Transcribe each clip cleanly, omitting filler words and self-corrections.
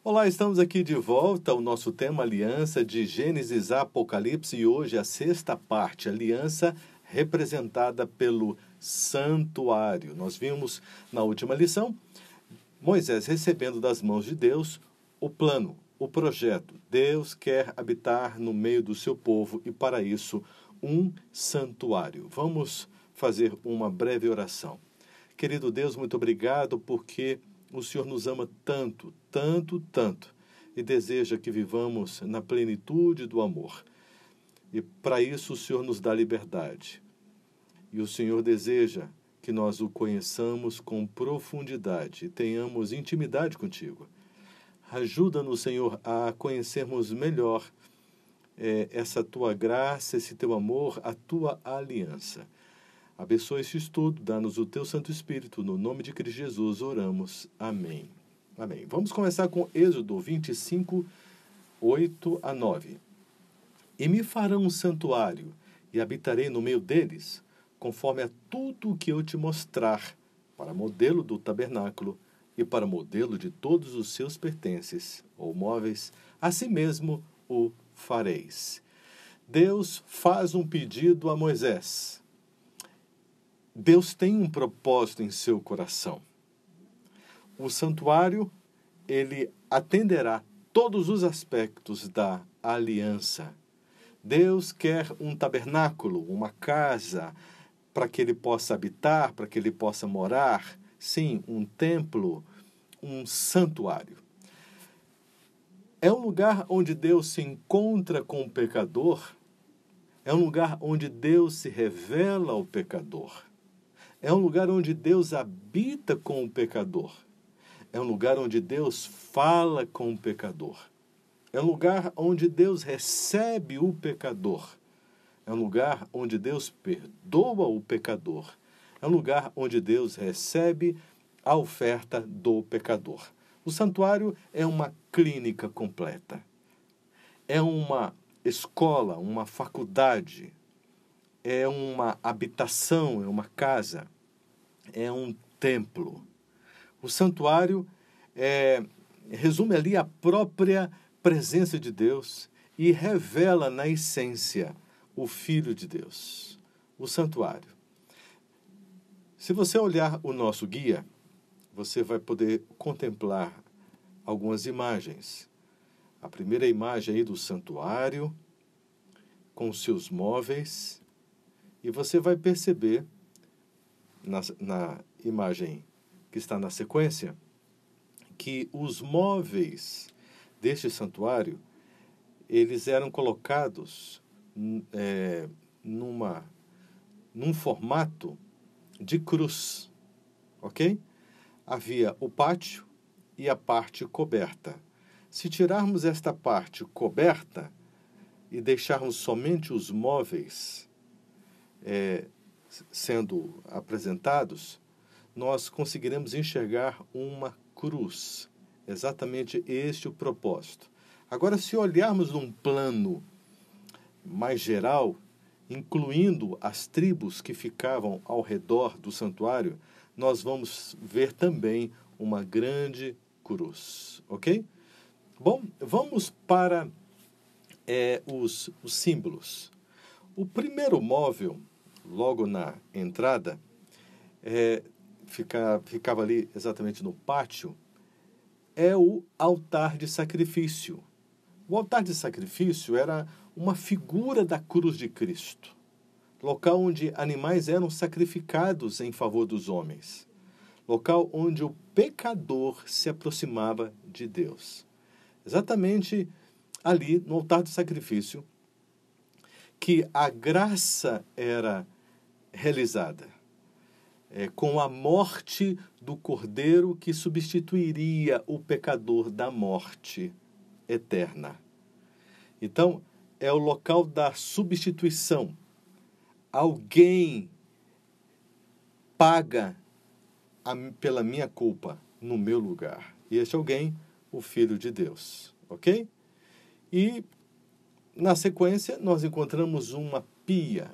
Olá, estamos aqui de volta ao nosso tema Aliança de Gênesis a Apocalipse e hoje a sexta parte, aliança representada pelo santuário. Nós vimos na última lição Moisés recebendo das mãos de Deus o plano, o projeto. Deus quer habitar no meio do seu povo e para isso um santuário. Vamos fazer uma breve oração. Querido Deus, muito obrigado porque o Senhor nos ama tanto, tanto, tanto e deseja que vivamos na plenitude do amor. E para isso o Senhor nos dá liberdade. E o Senhor deseja que nós o conheçamos com profundidade e tenhamos intimidade contigo. Ajuda-nos, Senhor, a conhecermos melhor essa tua graça, esse teu amor, a tua aliança. Abençoa este estudo, dá-nos o teu Santo Espírito. No nome de Cristo Jesus, oramos. Amém. Amém. Vamos começar com Êxodo 25, 8 a 9. E me farão um santuário, e habitarei no meio deles, conforme a tudo o que eu te mostrar, para modelo do tabernáculo e para modelo de todos os seus pertences, ou móveis, assim mesmo o fareis. Deus faz um pedido a Moisés. Deus tem um propósito em seu coração. O santuário, ele atenderá todos os aspectos da aliança. Deus quer um tabernáculo, uma casa, para que ele possa habitar, para que ele possa morar. Sim, um templo, um santuário. É um lugar onde Deus se encontra com o pecador. É um lugar onde Deus se revela ao pecador. É um lugar onde Deus habita com o pecador. É um lugar onde Deus fala com o pecador. É um lugar onde Deus recebe o pecador. É um lugar onde Deus perdoa o pecador. É um lugar onde Deus recebe a oferta do pecador. O santuário é uma clínica completa. É uma escola, uma faculdade. É uma habitação, é uma casa. É um templo. O santuário resume ali a própria presença de Deus e revela na essência o Filho de Deus. O santuário. Se você olhar o nosso guia, você vai poder contemplar algumas imagens. A primeira imagem aí do santuário, com seus móveis, e você vai perceber na imagem que está na sequência, que os móveis deste santuário, eles eram colocados num formato de cruz, ok? Havia o pátio e a parte coberta. Se tirarmos esta parte coberta e deixarmos somente os móveis sendo apresentados, nós conseguiremos enxergar uma cruz. Exatamente este o propósito. Agora, se olharmos num plano mais geral, incluindo as tribos que ficavam ao redor do santuário, nós vamos ver também uma grande cruz. Ok? Bom, vamos para os símbolos. O primeiro móvel, logo na entrada, ficava ali exatamente no pátio, é o altar de sacrifício. O altar de sacrifício era uma figura da cruz de Cristo, local onde animais eram sacrificados em favor dos homens, local onde o pecador se aproximava de Deus. Exatamente ali no altar de sacrifício que a graça era realizada, com a morte do Cordeiro que substituiria o pecador da morte eterna. Então, é o local da substituição. Alguém paga pela minha culpa no meu lugar. E este alguém, o Filho de Deus. Ok? E, na sequência, nós encontramos uma pia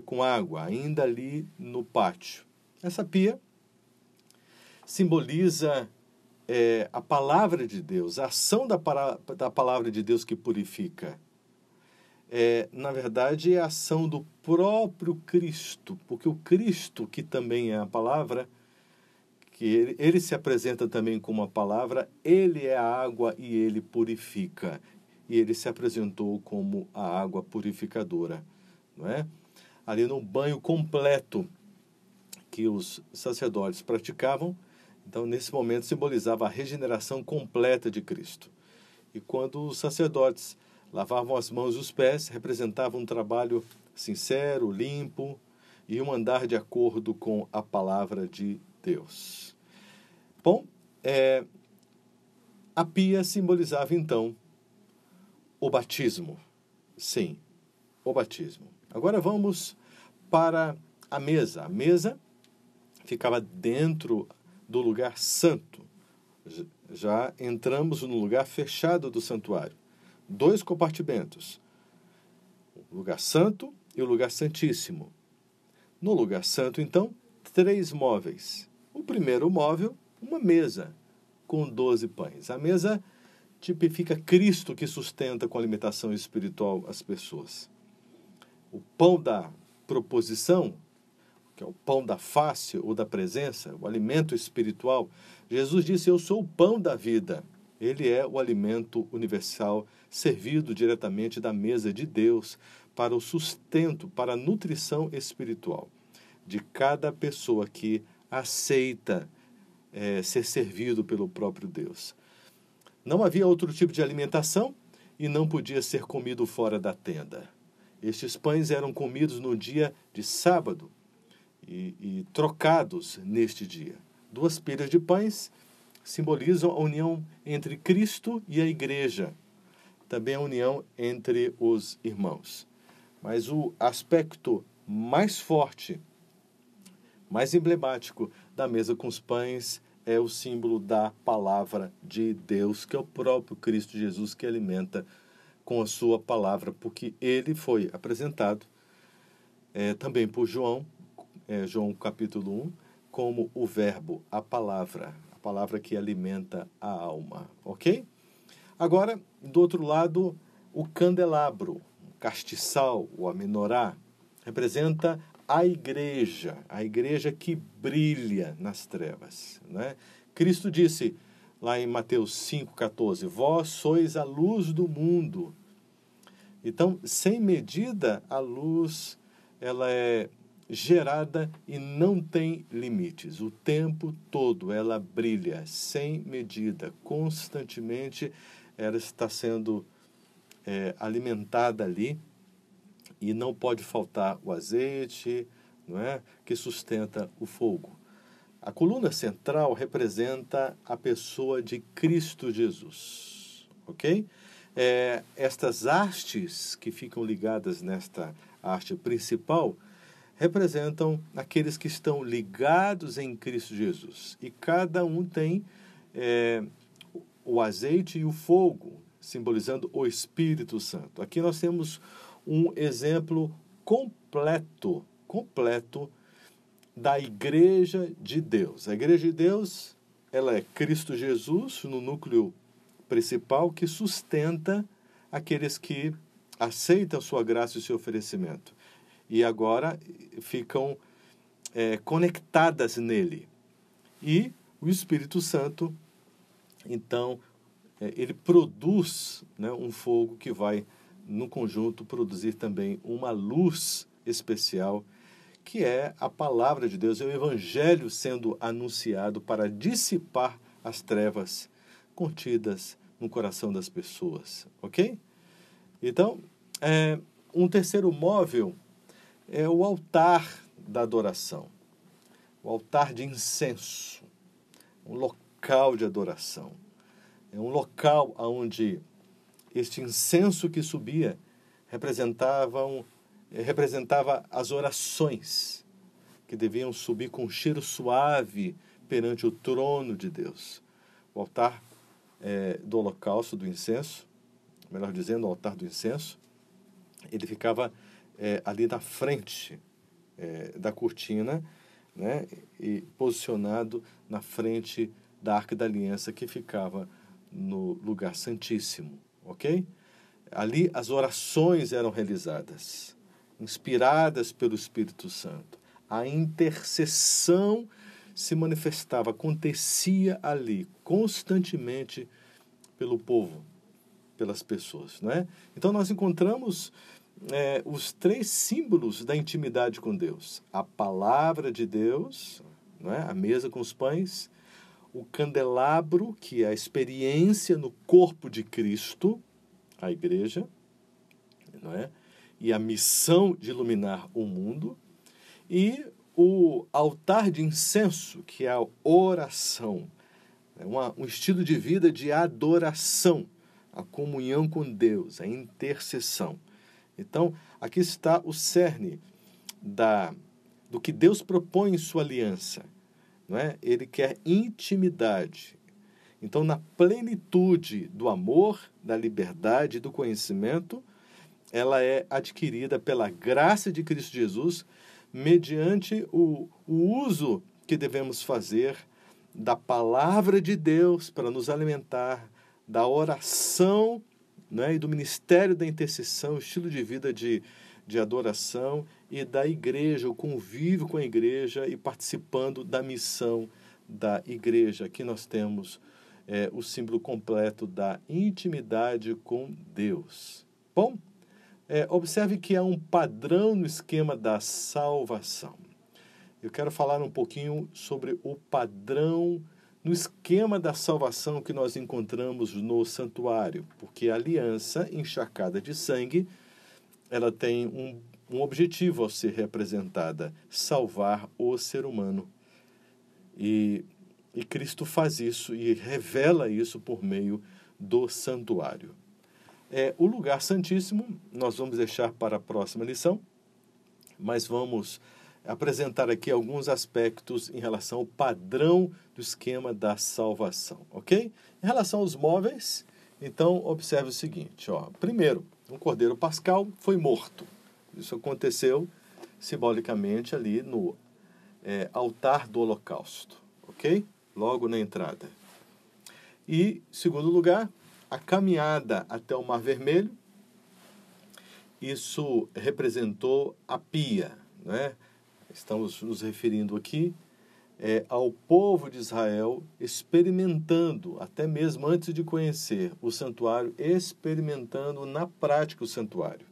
com água, ainda ali no pátio. Essa pia simboliza a palavra de Deus, a ação da palavra de Deus que purifica. Na verdade, é a ação do próprio Cristo, porque o Cristo, que também é a palavra, que ele se apresenta também como a palavra, ele é a água e ele purifica. E ele se apresentou como a água purificadora, não é? Ali no banho completo que os sacerdotes praticavam, então nesse momento simbolizava a regeneração completa de Cristo. E quando os sacerdotes lavavam as mãos e os pés, representava um trabalho sincero, limpo e um andar de acordo com a palavra de Deus. Bom, a pia simbolizava então o batismo. Sim, o batismo. Agora vamos para a mesa. A mesa ficava dentro do lugar santo. Já entramos no lugar fechado do santuário. 2 compartimentos. O lugar santo e o lugar santíssimo. No lugar santo, então, 3 móveis. O primeiro móvel, uma mesa com 12 pães. A mesa tipifica Cristo que sustenta com alimentação espiritual as pessoas. O pão da proposição, que é o pão da face ou da presença, o alimento espiritual. Jesus disse, eu sou o pão da vida. Ele é o alimento universal, servido diretamente da mesa de Deus para o sustento, para a nutrição espiritual de cada pessoa que aceita ser servido pelo próprio Deus. Não havia outro tipo de alimentação e não podia ser comido fora da tenda. Estes pães eram comidos no dia de sábado e trocados neste dia. 2 pilhas de pães simbolizam a união entre Cristo e a igreja, também a união entre os irmãos. Mas o aspecto mais forte, mais emblemático da mesa com os pães é o símbolo da palavra de Deus, que é o próprio Cristo Jesus que alimenta com a sua palavra, porque ele foi apresentado também por João, João capítulo 1, como o verbo, a palavra que alimenta a alma, ok? Agora, do outro lado, o candelabro, o castiçal, o a menorá, representa a igreja que brilha nas trevas, né? Cristo disse lá em Mateus 5,14, vós sois a luz do mundo. Então, sem medida, a luz ela é gerada e não tem limites. O tempo todo ela brilha, sem medida, constantemente ela está sendo alimentada ali e não pode faltar o azeite, não é? Que sustenta o fogo. A coluna central representa a pessoa de Cristo Jesus, ok? Estas hastes que ficam ligadas nesta haste principal representam aqueles que estão ligados em Cristo Jesus. E cada um tem o azeite e o fogo, simbolizando o Espírito Santo. Aqui nós temos um exemplo completo da Igreja de Deus. A Igreja de Deus, ela é Cristo Jesus no núcleo principal que sustenta aqueles que aceitam sua graça e seu oferecimento. E agora ficam conectadas nele. E o Espírito Santo, então, ele produz, né, um fogo que vai, no conjunto, produzir também uma luz especial, que é a palavra de Deus, é o Evangelho sendo anunciado para dissipar as trevas contidas no coração das pessoas, ok? Então, um terceiro móvel é o altar da adoração, o altar de incenso, um local de adoração. É um local onde este incenso que subia representava as orações que deviam subir com um cheiro suave perante o trono de Deus. O altar do holocausto, do incenso, melhor dizendo, o altar do incenso, ele ficava ali na frente da cortina, né, e posicionado na frente da Arca da Aliança que ficava no lugar santíssimo, ok? Ali as orações eram realizadas, inspiradas pelo Espírito Santo. A intercessão se manifestava, acontecia ali constantemente pelo povo, pelas pessoas, não é? Então nós encontramos os 3 símbolos da intimidade com Deus: a palavra de Deus, não é? A mesa com os pães, o candelabro, que é a experiência no corpo de Cristo, a igreja, não é? E a missão de iluminar o mundo, e o altar de incenso, que é a oração, um estilo de vida de adoração, a comunhão com Deus, a intercessão. Então, aqui está o cerne do que Deus propõe em sua aliança, não é? Ele quer intimidade. Então, na plenitude do amor, da liberdade e do conhecimento, ela é adquirida pela graça de Cristo Jesus, mediante o uso que devemos fazer da palavra de Deus para nos alimentar, da oração, né, e do ministério da intercessão, estilo de vida de adoração, e da igreja, o convívio com a igreja e participando da missão da igreja. Aqui nós temos o símbolo completo da intimidade com Deus. Bom, observe que há um padrão no esquema da salvação. Eu quero falar um pouquinho sobre o padrão no esquema da salvação que nós encontramos no santuário, porque a aliança encharcada de sangue, ela tem um objetivo ao ser representada: salvar o ser humano. E Cristo faz isso e revela isso por meio do santuário. O lugar santíssimo nós vamos deixar para a próxima lição, mas vamos apresentar aqui alguns aspectos em relação ao padrão do esquema da salvação, ok? Em relação aos móveis, então, observe o seguinte, primeiro, um cordeiro pascal foi morto. Isso aconteceu simbolicamente ali no altar do holocausto, ok? Logo na entrada. E, em segundo lugar, a caminhada até o Mar Vermelho, isso representou a pia, né? Estamos nos referindo aqui ao povo de Israel experimentando, até mesmo antes de conhecer o santuário, experimentando na prática o santuário.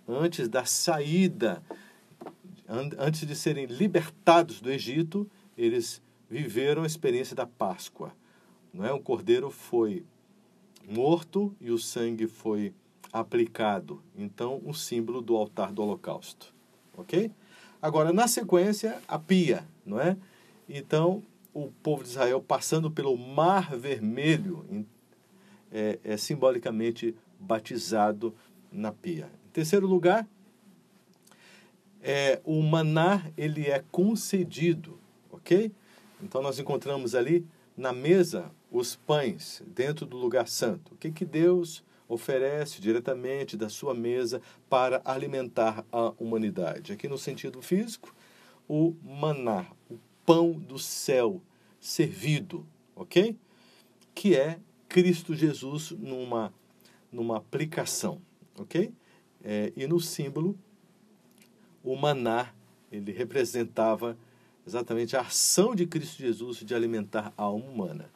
Antes da saída, antes de serem libertados do Egito, eles viveram a experiência da Páscoa. Não é? O cordeiro foi morto e o sangue foi aplicado. Então, um símbolo do altar do holocausto. Ok? Agora, na sequência, a pia, não é? Então, o povo de Israel passando pelo Mar Vermelho é simbolicamente batizado na pia. Em terceiro lugar, o maná, ele é concedido, ok? Então, nós encontramos ali na mesa os pães dentro do lugar santo. O que Deus oferece diretamente da sua mesa para alimentar a humanidade? Aqui no sentido físico, o maná, o pão do céu servido, ok? Que é Cristo Jesus numa aplicação, ok? E no símbolo, o maná, ele representava exatamente a ação de Cristo Jesus de alimentar a alma humana.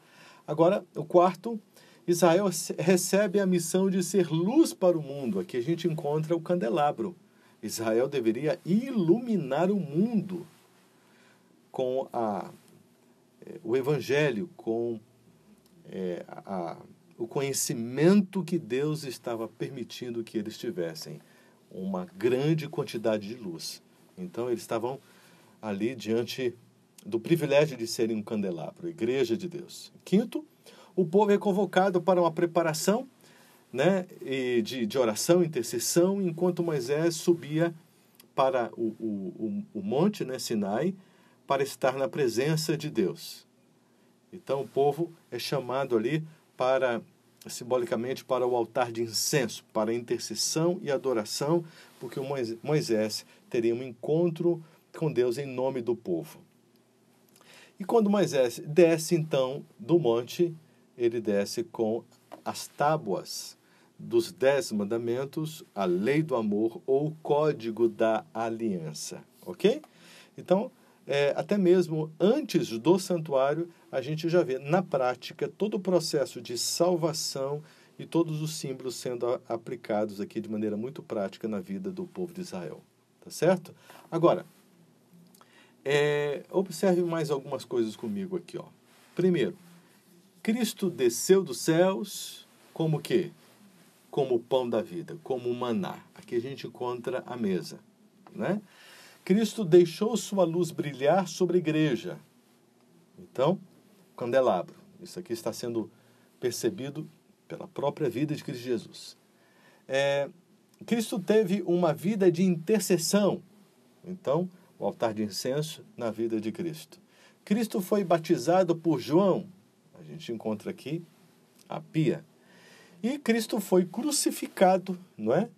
Agora, o quarto, Israel recebe a missão de ser luz para o mundo. Aqui a gente encontra o candelabro. Israel deveria iluminar o mundo com o evangelho, com o conhecimento que Deus estava permitindo que eles tivessem. Uma grande quantidade de luz. Então, eles estavam ali diante do privilégio de serem um candelabro, a igreja de Deus. Quinto, o povo é convocado para uma preparação, né, de oração, intercessão, enquanto Moisés subia para o monte, né, Sinai, para estar na presença de Deus. Então, o povo é chamado ali simbolicamente para o altar de incenso, para a intercessão e adoração, porque Moisés teria um encontro com Deus em nome do povo. E quando Moisés desce, então, do monte, ele desce com as tábuas dos 10 mandamentos, a lei do amor ou o código da aliança, ok? Então, até mesmo antes do santuário, a gente já vê na prática todo o processo de salvação e todos os símbolos sendo aplicados aqui de maneira muito prática na vida do povo de Israel, tá certo? Agora, observe mais algumas coisas comigo aqui, ó. Primeiro, Cristo desceu dos céus como o quê? Como o pão da vida, como o maná. Aqui a gente encontra a mesa, né? Cristo deixou sua luz brilhar sobre a igreja. Então, candelabro. Isso aqui está sendo percebido pela própria vida de Cristo Jesus. Cristo teve uma vida de intercessão. Então, o altar de incenso na vida de Cristo. Cristo foi batizado por João. A gente encontra aqui a pia. E Cristo foi crucificado, não é?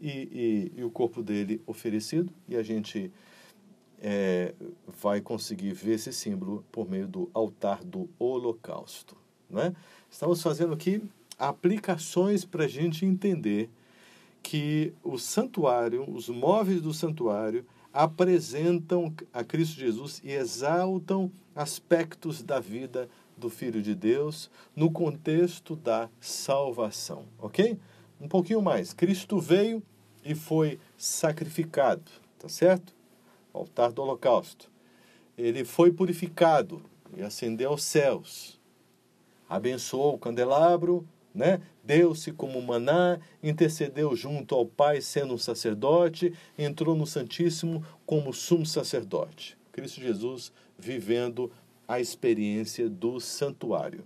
E o corpo dele oferecido. E a gente vai conseguir ver esse símbolo por meio do altar do holocausto, não é? Estamos fazendo aqui aplicações para a gente entender que o santuário, os móveis do santuário, apresentam a Cristo Jesus e exaltam aspectos da vida do Filho de Deus no contexto da salvação, ok? Um pouquinho mais. Cristo veio e foi sacrificado, tá certo? O altar do holocausto. Ele foi purificado e ascendeu aos céus. Abençoou o candelabro, né? Deu-se como maná, intercedeu junto ao Pai sendo um sacerdote, entrou no Santíssimo como sumo sacerdote. Cristo Jesus vivendo a experiência do santuário.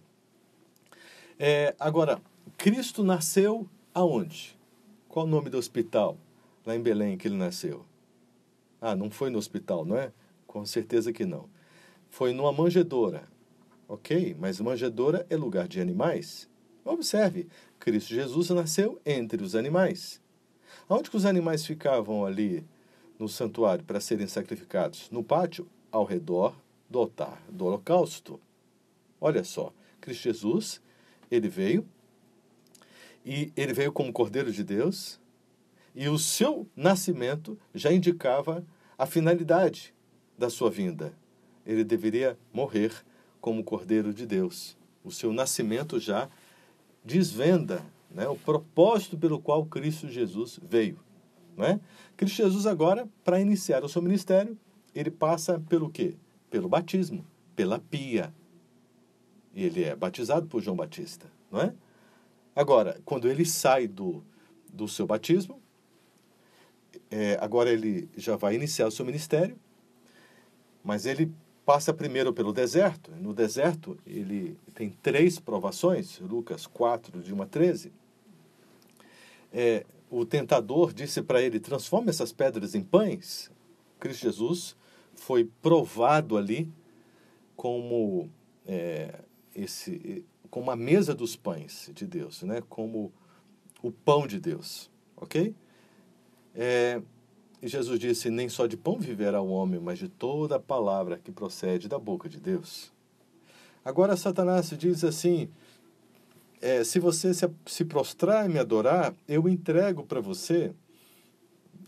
Agora, Cristo nasceu aonde? Qual o nome do hospital lá em Belém que ele nasceu? Não foi no hospital, não é? Com certeza que não. Foi numa manjedoura. Ok, mas manjedoura é lugar de animais. Observe, Cristo Jesus nasceu entre os animais. Onde que os animais ficavam ali no santuário para serem sacrificados? No pátio, ao redor do altar do holocausto. Olha só, Cristo Jesus, ele veio como Cordeiro de Deus, e o seu nascimento já indicava a finalidade da sua vinda. Ele deveria morrer como Cordeiro de Deus. O seu nascimento já desvenda, né, o propósito pelo qual Cristo Jesus veio. Não é? Cristo Jesus agora, para iniciar o seu ministério, ele passa pelo quê? Pelo batismo, pela pia. E ele é batizado por João Batista. Não é? Agora, quando ele sai do seu batismo, agora ele já vai iniciar o seu ministério, mas ele passa primeiro pelo deserto. No deserto, ele tem 3 provações, Lucas 4, de 1 a 13. O tentador disse para ele, transforme essas pedras em pães. Cristo Jesus foi provado ali como como a mesa dos pães de Deus, né? Como o pão de Deus, ok? E Jesus disse, nem só de pão viverá o homem, mas de toda a palavra que procede da boca de Deus. Agora Satanás diz assim, se você se prostrar e me adorar, eu entrego para você,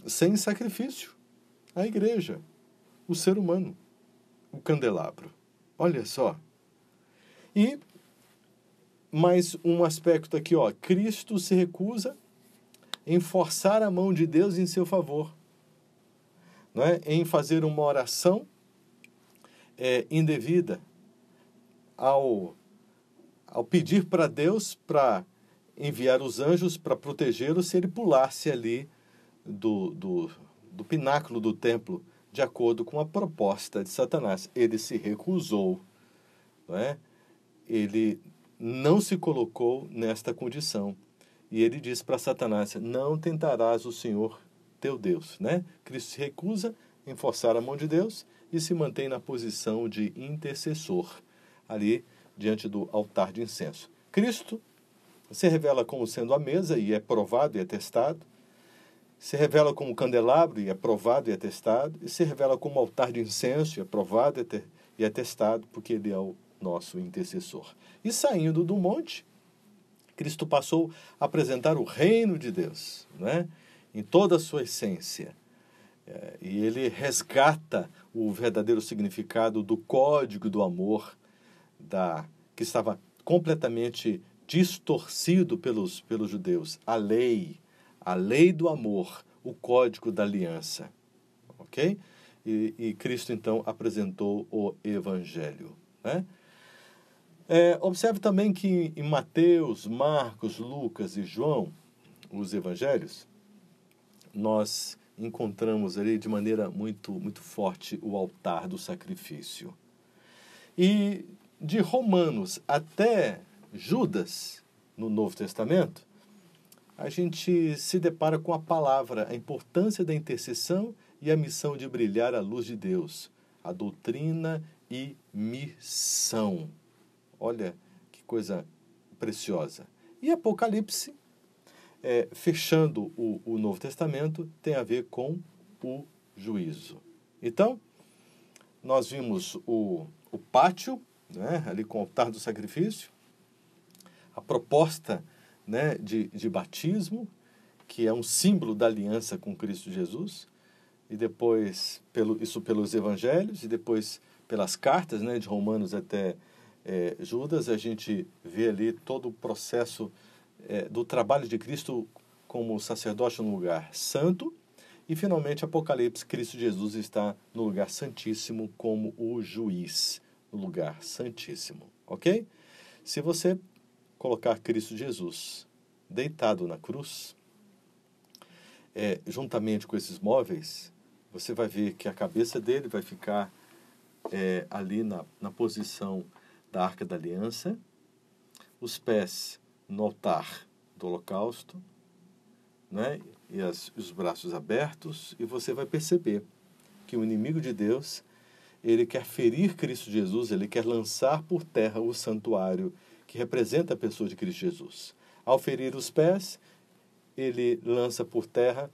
sem sacrifício, a igreja, o ser humano, o candelabro. Olha só. E mais um aspecto aqui, ó, Cristo se recusa em forçar a mão de Deus em seu favor, não é? Em fazer uma oração indevida, ao pedir para Deus para enviar os anjos para protegê-lo se ele pulasse ali do pináculo do templo, de acordo com a proposta de Satanás. Ele se recusou, não é? Ele não se colocou nesta condição. E ele diz para Satanás, não tentarás o Senhor teu Deus, né? Cristo se recusa em forçar a mão de Deus e se mantém na posição de intercessor, ali diante do altar de incenso. Cristo se revela como sendo a mesa e é provado e é testado. Se revela como candelabro e é provado e é testado. E se revela como altar de incenso e é provado e é testado porque ele é o nosso intercessor. E saindo do monte, Cristo passou a apresentar o reino de Deus, né? Em toda a sua essência. E ele resgata o verdadeiro significado do código do amor, que estava completamente distorcido pelos judeus. A lei do amor, o código da aliança. Ok? E Cristo, então, apresentou o Evangelho, né? Observe também que em Mateus, Marcos, Lucas e João, os evangelhos, nós encontramos ali de maneira muito, muito forte o altar do sacrifício. E de Romanos até Judas, no Novo Testamento, a gente se depara com a palavra, a importância da intercessão e a missão de brilhar a luz de Deus, a doutrina e missão. Olha que coisa preciosa. E Apocalipse, fechando o Novo Testamento, tem a ver com o juízo. Então, nós vimos o pátio, né, ali com o altar do sacrifício, a proposta, né, de batismo, que é um símbolo da aliança com Cristo Jesus, e depois isso pelos evangelhos, e depois pelas cartas, né, de Romanos até Judas, a gente vê ali todo o processo do trabalho de Cristo como sacerdote no lugar santo, e finalmente Apocalipse, Cristo Jesus está no lugar santíssimo como o juiz, no lugar santíssimo, ok? Se você colocar Cristo Jesus deitado na cruz, juntamente com esses móveis, você vai ver que a cabeça dele vai ficar ali na posição da Arca da Aliança, os pés no altar do holocausto, né? E os braços abertos, e você vai perceber que o inimigo de Deus, ele quer ferir Cristo Jesus, ele quer lançar por terra o santuário que representa a pessoa de Cristo Jesus. Ao ferir os pés, ele lança por terra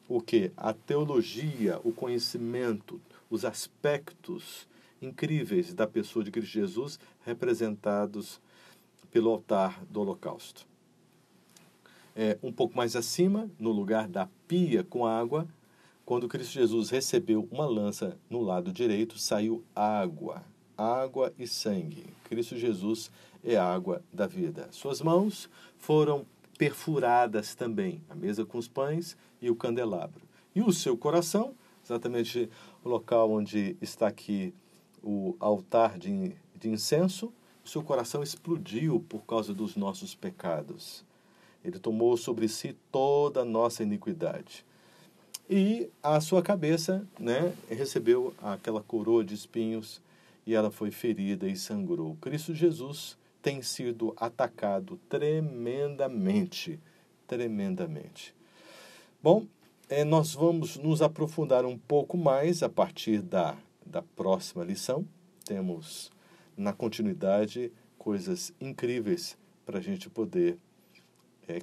o quê? A teologia, o conhecimento, os aspectos incríveis da pessoa de Cristo Jesus representados pelo altar do holocausto. Um pouco mais acima, no lugar da pia com água, quando Cristo Jesus recebeu uma lança no lado direito, saiu água e sangue. Cristo Jesus é a água da vida. Suas mãos foram perfuradas também, a mesa com os pães e o candelabro. E o seu coração, exatamente o local onde está aqui o altar de incenso, o seu coração explodiu por causa dos nossos pecados. Ele tomou sobre si toda a nossa iniquidade. E a sua cabeça, né, recebeu aquela coroa de espinhos e ela foi ferida e sangrou. Cristo Jesus tem sido atacado tremendamente. Bom, nós vamos nos aprofundar um pouco mais a partir da próxima lição. Temos, na continuidade, coisas incríveis para a gente poder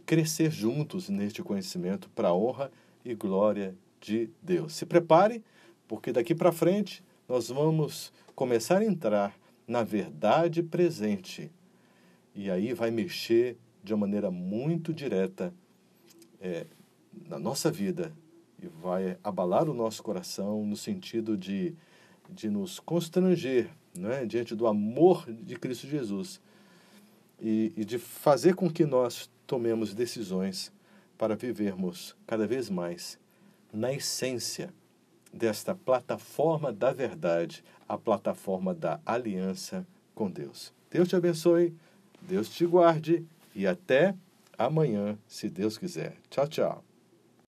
crescer juntos neste conhecimento para a honra e glória de Deus. Se prepare, porque daqui para frente nós vamos começar a entrar na verdade presente. E aí vai mexer de uma maneira muito direta na nossa vida e vai abalar o nosso coração no sentido de nos constranger, né, diante do amor de Cristo Jesus e de fazer com que nós tomemos decisões para vivermos cada vez mais na essência desta plataforma da verdade, a plataforma da aliança com Deus. Deus te abençoe, Deus te guarde e até amanhã, se Deus quiser. Tchau, tchau.